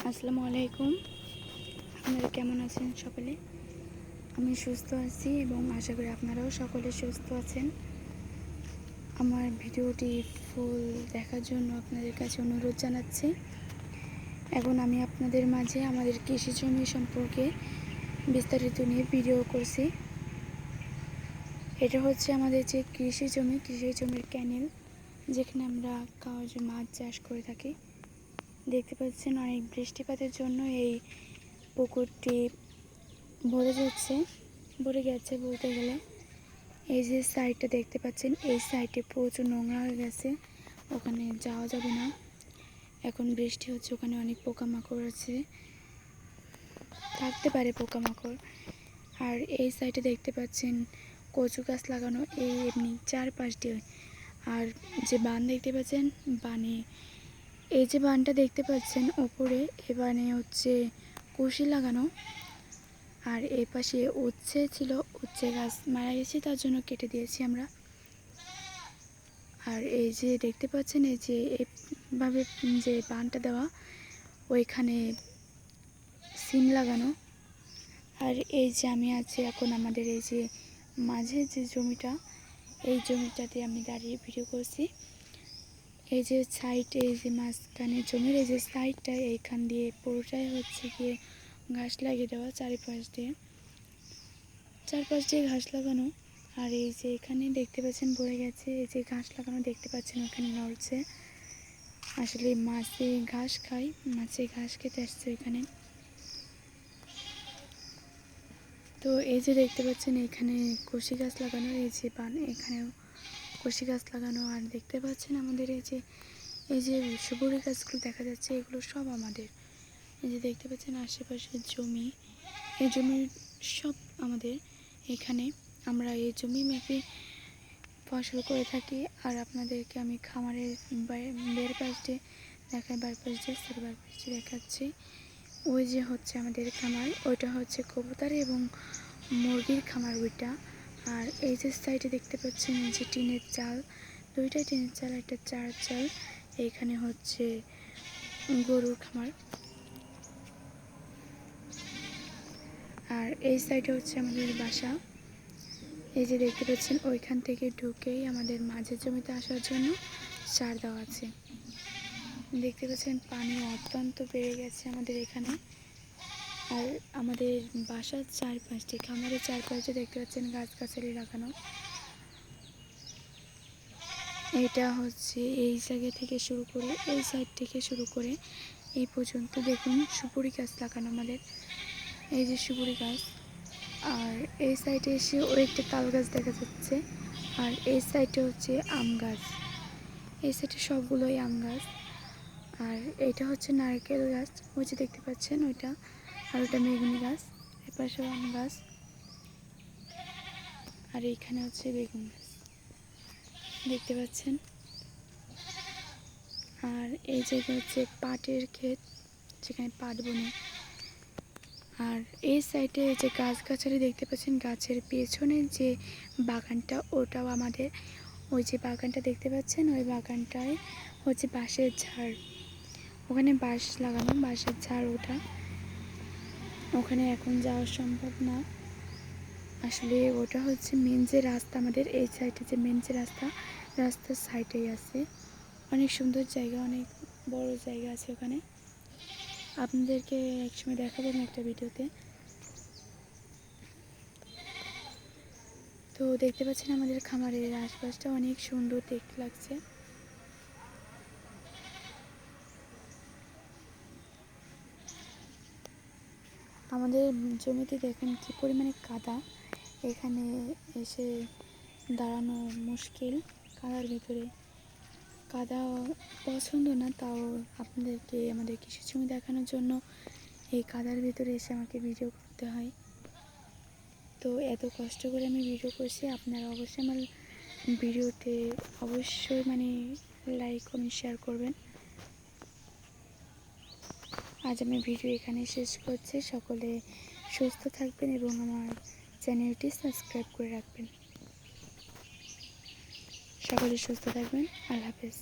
আসসালামু আলাইকুম। আপনারা কেমন আছেন সকলে? আমি সুস্থ আছি এবং আশা করি আপনারাও সকলে সুস্থ আছেন। আমার ভিডিওটি ফুল দেখার জন্য আপনাদের কাছে অনুরোধ জানাচ্ছি। এখন আমি আপনাদের মাঝে আমাদের কৃষি জমি সম্পর্কে বিস্তারিত নিয়ে ভিডিও করছি। এটা হচ্ছে আমাদের যে কৃষি জমির ক্যানেল, যেখানে আমরা মাছ চাষ করে থাকি। দেখতে পাচ্ছেন অনেক বৃষ্টিপাতের জন্য এই পুকুরটি ভরে গেছে বলতে গেলে। এই যে সাইডটা দেখতে পাচ্ছেন, এই সাইডে প্রচুর নোংরা হয়ে গেছে, ওখানে যাওয়া যাবে না। এখন বৃষ্টি হচ্ছে, ওখানে অনেক পোকামাকড় আছে, থাকতে পারে পোকামাকড়। আর এই সাইডে দেখতে পাচ্ছেন কচু গাছ লাগানো, এই এমনি চারপাশ দিয়ে। আর যে বান দেখতে পাচ্ছেন, এই যে বানটা দেখতে পাচ্ছেন ওপরে, এ বানে হচ্ছে কুশি লাগানো। আর এই পাশে উচ্ছে গাছ মারা গেছে, তার জন্য কেটে দিয়েছি আমরা। আর এই যে দেখতে পাচ্ছেন, এই যে এইভাবে যে বানটা দেওয়া, ওইখানে সিম লাগানো। আর এই যে আমি আছি এখন আমাদের এই যে মাঝে যে জমিটা, এই জমিটাতে আমি দাঁড়িয়ে ভিডিও করছি। এই যে সাইডে, এই যে মাঝখানে জমির এই যে সাইডটা, এইখান দিয়ে পুরোটাই হচ্ছে গিয়ে ঘাস লাগিয়ে দেওয়া, চারপাশ দিয়ে ঘাস লাগানো। আর এই যে এখানে দেখতে পাচ্ছেন ভরে গেছে, এই যে ঘাস লাগানো দেখতে পাচ্ছেন ওখানে নড়ছে। আসলে মাছে ঘাস খায়, মাছে ঘাস খেতে আসছে এখানে। তো এই যে দেখতে পাচ্ছেন এখানে কষি গাছ লাগানো, এই যে এখানেও কষি গাছ লাগানো। আর দেখতে পাচ্ছেন আমাদের এই যে সুপারি গাছগুলো দেখা যাচ্ছে, এগুলো সব আমাদের। এই যে দেখতে পাচ্ছেন আশেপাশের জমি, এই জমির সব আমাদের। এখানে আমরা এই জমি মেপে ফসল করে থাকি। আর আপনাদেরকে আমি খামারের বের পাশ দিয়ে দেখাচ্ছি। ওই যে হচ্ছে আমাদের খামার, ওইটা হচ্ছে কবুতর এবং মুরগির খামার ওইটা। আর এই যে সাইডে দেখতে পাচ্ছেন যে টিনের চাল, দুইটাই টিনের চাল, একটা চার চাল। এইখানে হচ্ছে গরুর খামার। আর এই সাইডে হচ্ছে আমাদের বাসা। এই যে দেখতে পাচ্ছেন ওইখান থেকে ঢুকেই আমাদের মাঝের জমিতে আসার জন্য চার দেওয়া আছে। দেখতে পাচ্ছেন পানি অত্যন্ত বেড়ে গেছে আমাদের এখানে। আর আমাদের বাসার চারপাশে, খামারের চারপাশে দেখতে পাচ্ছেন গাছগাছালি লাগানো। এটা হচ্ছে এই জায়গা থেকে শুরু করে, এই সাইড থেকে শুরু করে এই পর্যন্ত দেখুন সুপুরি গাছ লাগানো আমাদের। এই যে সুপুরি গাছ। আর এই সাইডে এসে ওই একটা তাল গাছ দেখা যাচ্ছে। আর এই সাইডে হচ্ছে আম গাছ, এই সাইডে সবগুলোই আম গাছ। আর এইটা হচ্ছে নারকেল গাছ, ওই যে দেখতে পাচ্ছেন ওইটা। আর ওটা মেগুনি গাছ, এর পাশেও আম গাছ। আর এইখানে হচ্ছে বেগুন গাছ দেখতে পাচ্ছেন। আর এই জায়গা হচ্ছে পাটের ক্ষেত, যেখানে পাট বনে। আর এই সাইডে যে গাছগাছালি দেখতে পাচ্ছেন, গাছের পেছনে যে বাগানটা, ওটাও আমাদের। ওই যে বাগানটা দেখতে পাচ্ছেন, ওই বাগানটায় হচ্ছে বাঁশের ঝাড়, ওখানে বাঁশ লাগানো, বাঁশের ঝাড় ওটা। ওখানে এখন যাওয়া সম্ভব না। আসলে ওটা হচ্ছে মেন যে রাস্তা, আমাদের এই সাইডে যে মেন যে রাস্তার সাইডেই আছে। অনেক সুন্দর জায়গা, অনেক বড় জায়গা আছে ওখানে। আপনাদেরকে একসময় দেখাবো একটা ভিডিওতে। তো দেখতে পাচ্ছেন আমাদের খামারের আশপাশটা অনেক সুন্দর দেখতে লাগছে। আমাদের জমিতে দেখেন কি পরিমাণে কাদা, এখানে এসে দাঁড়ানো মুশকিল কাদার ভিতরে। কাদা পছন্দ না, তাও আপনাদেরকে আমাদের কৃষি জমি দেখানোর জন্য এই কাদার ভিতরে এসে আমাকে ভিডিও করতে হয়। তো এত কষ্ট করে আমি ভিডিও করছি, আপনারা অবশ্যই আমার ভিডিওতে অবশ্যই লাইক কমেন্ট শেয়ার করবেন। আজ আমি ভিডিও এখানে শেষ করছি। সকলে সুস্থ থাকবেন এবং আমার চ্যানেলটি সাবস্ক্রাইব করে রাখবেন। সকলে সুস্থ থাকবেন। আল্লাহ হাফেজ।